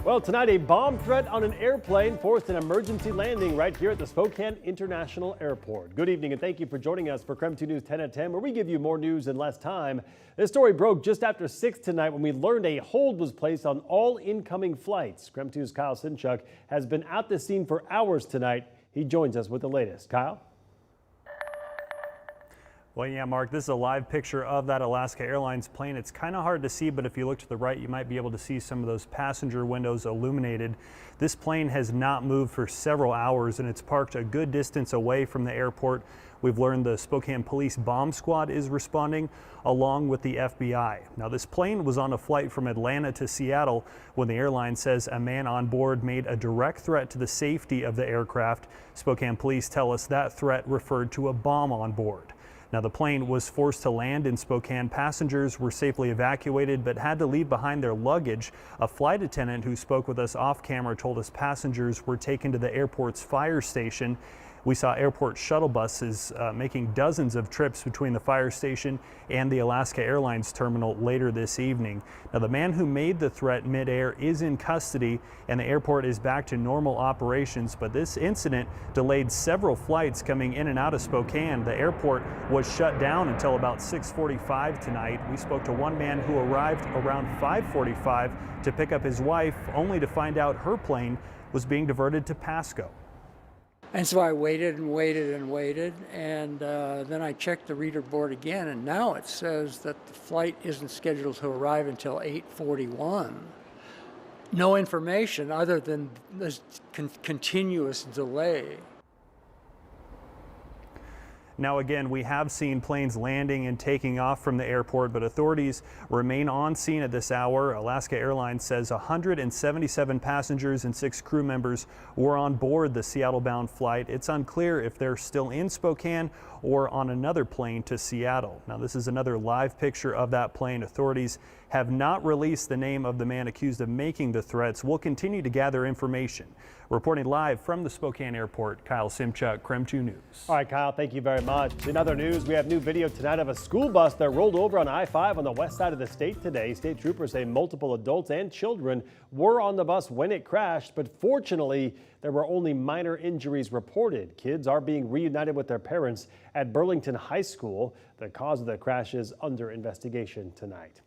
Well, tonight a bomb threat on an airplane forced an emergency landing right here at the Spokane International Airport. Good evening and thank you for joining us for KREM 2 News 10 at 10, where we give you more news in less time. This story broke just after 6 tonight when we learned a hold was placed on all incoming flights. KREM 2's Kyle Simchuk has been at the scene for hours tonight. He joins us with the latest. Kyle? Well, yeah, Mark, this is a live picture of that Alaska Airlines plane. It's kind of hard to see, but if you look to the right, you might be able to see some of those passenger windows illuminated. This plane has not moved for several hours, and it's parked a good distance away from the airport. We've learned the Spokane Police Bomb Squad is responding, along with the FBI. Now, this plane was on a flight from Atlanta to Seattle when the airline says a man on board made a direct threat to the safety of the aircraft. Spokane police tell us that threat referred to a bomb on board. Now, the plane was forced to land in Spokane. Passengers were safely evacuated but had to leave behind their luggage. A flight attendant who spoke with us off camera told us passengers were taken to the airport's fire station. We saw airport shuttle buses making dozens of trips between the fire station and the Alaska Airlines terminal later this evening. Now, the man who made the threat midair is in custody and the airport is back to normal operations, but this incident delayed several flights coming in and out of Spokane. The airport was shut down until about 6:45 tonight. We spoke to one man who arrived around 5:45 to pick up his wife, only to find out her plane was being diverted to Pasco. And so I waited and waited and waited, and then I checked the reader board again, and now it says that the flight isn't scheduled to arrive until 8:41. No information other than this continuous delay. Now, again, we have seen planes landing and taking off from the airport, but authorities remain on scene at this hour. Alaska Airlines says 177 passengers and 6 crew members were on board the Seattle-bound flight. It's unclear if they're still in Spokane or on another plane to Seattle. Now, this is another live picture of that plane. Authorities have not released the name of the man accused of making the threats. We'll continue to gather information. Reporting live from the Spokane Airport, Kyle Simchuk, KREM 2 News. All right, Kyle, thank you very much. In other news, we have new video tonight of a school bus that rolled over on I-5 on the west side of the state today. State troopers say multiple adults and children were on the bus when it crashed, but fortunately, there were only minor injuries reported. Kids are being reunited with their parents at Burlington High School. The cause of the crash is under investigation tonight.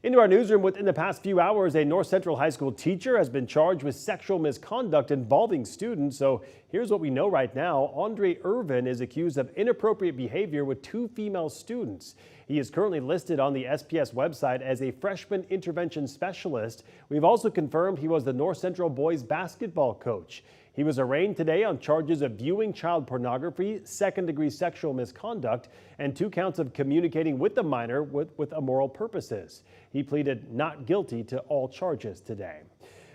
Into our newsroom, within the past few hours, a North Central High School teacher has been charged with sexual misconduct involving students. So here's what we know right now. Andre Irvin is accused of inappropriate behavior with 2 female students. He is currently listed on the SPS website as a freshman intervention specialist. We've also confirmed he was the North Central boys basketball coach. He was arraigned today on charges of viewing child pornography, second-degree sexual misconduct, and 2 counts of communicating with the minor with immoral purposes. He pleaded not guilty to all charges today.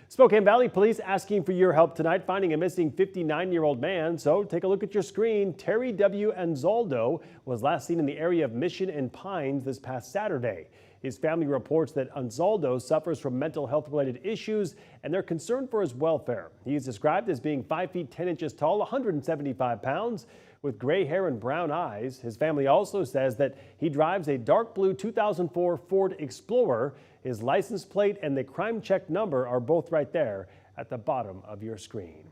Spokane Valley Police asking for your help tonight, finding a missing 59-year-old man. So take a look at your screen. Terry W. Anzaldo was last seen in the area of Mission and Pines this past Saturday. His family reports that Anzaldo suffers from mental health-related issues, and they're concerned for his welfare. He is described as being 5 feet 10 inches tall, 175 pounds, with gray hair and brown eyes. His family also says that he drives a dark blue 2004 Ford Explorer. His license plate and the crime check number are both right there at the bottom of your screen.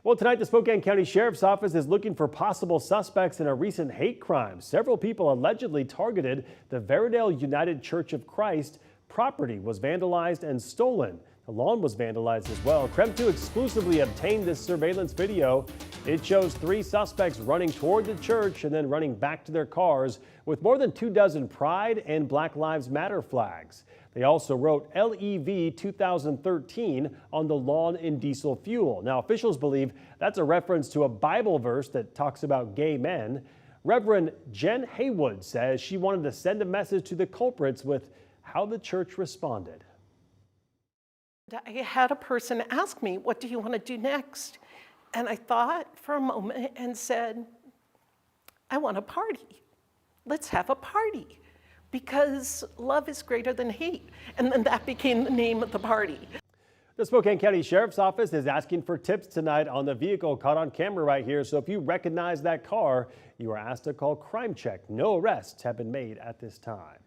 Well, tonight the Spokane County Sheriff's Office is looking for possible suspects in a recent hate crime. Several people allegedly targeted the Veridale United Church of Christ. Property was vandalized and stolen. The lawn was vandalized as well. KREM 2 exclusively obtained this surveillance video. It shows 3 suspects running toward the church and then running back to their cars with more than 24 Pride and Black Lives Matter flags. They also wrote LEV 2013 on the lawn in diesel fuel. Now, officials believe that's a reference to a Bible verse that talks about gay men. Reverend Jen Haywood says she wanted to send a message to the culprits with how the church responded. I had a person ask me, what do you want to do next? And I thought for a moment and said, I want a party. Let's have a party. Because love is greater than hate. And then that became the name of the party. The Spokane County Sheriff's Office is asking for tips tonight on the vehicle caught on camera right here. So if you recognize that car, you are asked to call Crime Check. No arrests have been made at this time.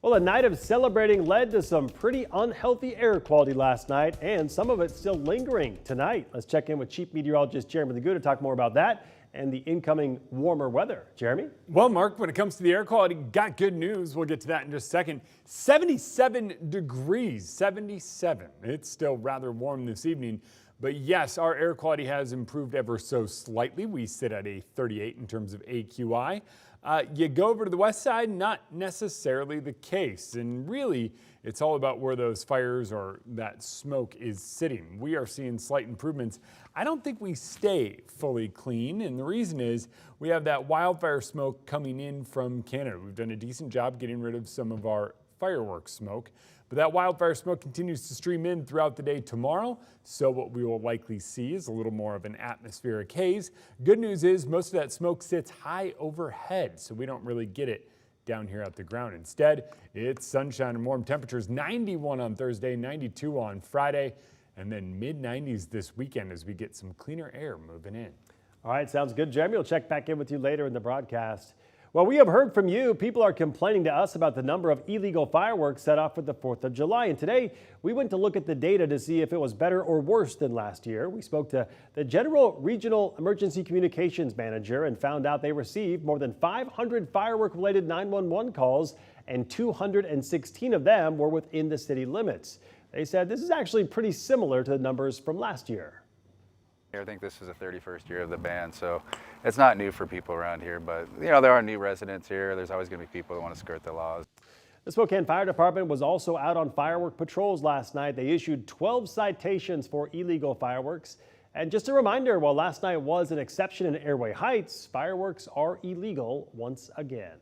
Well, a night of celebrating led to some pretty unhealthy air quality last night, and some of it still lingering tonight. Let's check in with Chief Meteorologist Jeremy Lagu to talk more about that and the incoming warmer weather. Jeremy? Well, Mark, when it comes to the air quality, got good news. We'll get to that in just a second. 77 degrees, 77. It's still rather warm this evening. But yes, our air quality has improved ever so slightly. We sit at a 38 in terms of AQI. You go over to the west side, not necessarily the case. And really, it's all about where those fires or that smoke is sitting. We are seeing slight improvements. I don't think we stay fully clean. And the reason is we have that wildfire smoke coming in from Canada. We've done a decent job getting rid of some of our fireworks smoke. But that wildfire smoke continues to stream in throughout the day tomorrow. So what we will likely see is a little more of an atmospheric haze. Good news is most of that smoke sits high overhead, so we don't really get it down here at the ground. Instead, it's sunshine and warm temperatures, 91 on Thursday, 92 on Friday, and then mid-90s this weekend as we get some cleaner air moving in. All right, sounds good, Jeremy. We'll check back in with you later in the broadcast. Well, we have heard from you. People are complaining to us about the number of illegal fireworks set off for the 4th of July. And today, we went to look at the data to see if it was better or worse than last year. We spoke to the General Regional Emergency Communications Manager and found out they received more than 500 firework-related 911 calls, and 216 of them were within the city limits. They said this is actually pretty similar to the numbers from last year. I think this is the 31st year of the ban, so it's not new for people around here, but you know, there are new residents here. There's always going to be people that want to skirt the laws. The Spokane Fire Department was also out on firework patrols last night. They issued 12 citations for illegal fireworks. And just a reminder, while last night was an exception in Airway Heights, fireworks are illegal once again.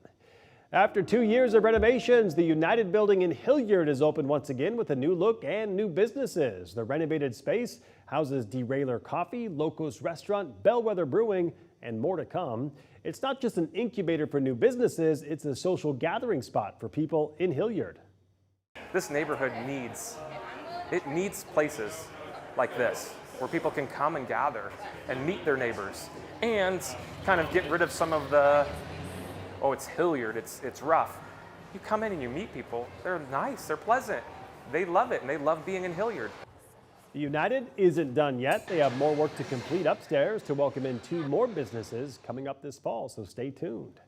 After 2 years of renovations, the United Building in Hilliard is open once again with a new look and new businesses. The renovated space houses Derailer Coffee, Locos Restaurant, Bellwether Brewing, and more to come. It's not just an incubator for new businesses, it's a social gathering spot for people in Hilliard. This neighborhood needs places like this where people can come and gather and meet their neighbors and kind of get rid of some of the, oh, it's Hilliard, it's rough. You come in and you meet people, they're nice, they're pleasant. They love it and they love being in Hilliard. The United isn't done yet. They have more work to complete upstairs to welcome in 2 more businesses coming up this fall, so stay tuned.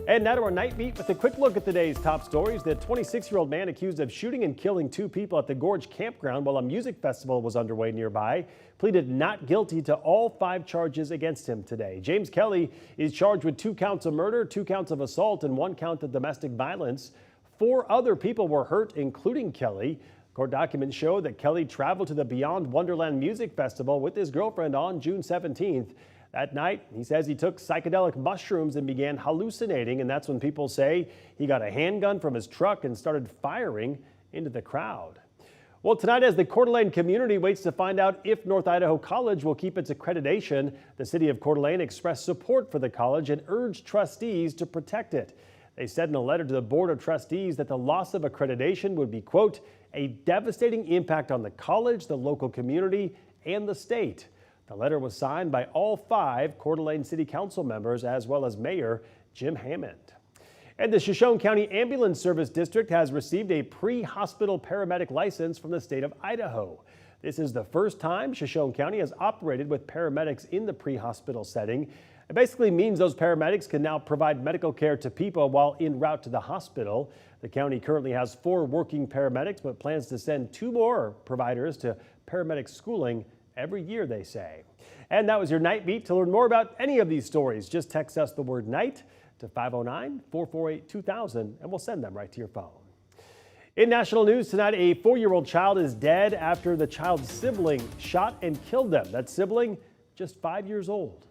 And now to our night beat with a quick look at today's top stories. The 26-year-old man accused of shooting and killing 2 people at the Gorge campground while a music festival was underway nearby pleaded not guilty to all 5 charges against him today. James Kelly is charged with 2 counts of murder, 2 counts of assault, and 1 count of domestic violence. 4 other people were hurt, including Kelly. Court documents show that Kelly traveled to the Beyond Wonderland Music Festival with his girlfriend on June 17th. That night, he says he took psychedelic mushrooms and began hallucinating, and that's when people say he got a handgun from his truck and started firing into the crowd. Well, tonight, as the Coeur d'Alene community waits to find out if North Idaho College will keep its accreditation, the city of Coeur d'Alene expressed support for the college and urged trustees to protect it. They said in a letter to the Board of Trustees that the loss of accreditation would be, quote, a devastating impact on the college, the local community, and the state. The letter was signed by all 5 Coeur d'Alene City Council members as well as Mayor Jim Hammond. And the Shoshone County Ambulance Service District has received a pre-hospital paramedic license from the state of Idaho. This is the first time Shoshone County has operated with paramedics in the pre-hospital setting. It basically means those paramedics can now provide medical care to people while en route to the hospital. The county currently has 4 working paramedics, but plans to send 2 more providers to paramedic schooling every year, they say. And that was your Night Beat. To learn more about any of these stories, just text us the word night to 509-448-2000 and we'll send them right to your phone. In national news tonight, a 4-year-old child is dead after the child's sibling shot and killed them. That sibling, just 5 years old.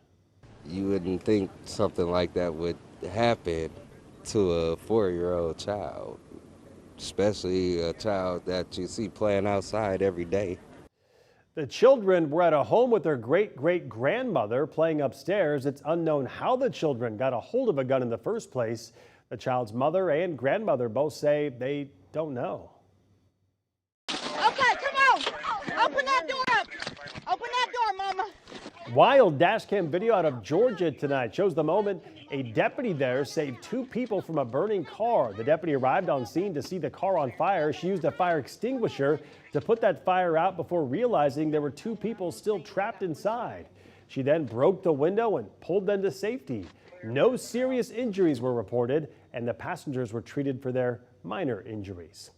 You wouldn't think something like that would happen to a 4-year-old child, especially a child that you see playing outside every day. The children were at a home with their great-great-grandmother playing upstairs. It's unknown how the children got a hold of a gun in the first place. The child's mother and grandmother both say they don't know. Okay, come on. Open that door up. Open that door, Mama. Wild dash cam video out of Georgia tonight shows the moment A deputy there saved 2 people from a burning car. The deputy arrived on scene to see the car on fire. She used a fire extinguisher to put that fire out before realizing there were 2 people still trapped inside. She then broke the window and pulled them to safety. No serious injuries were reported, and the passengers were treated for their minor injuries.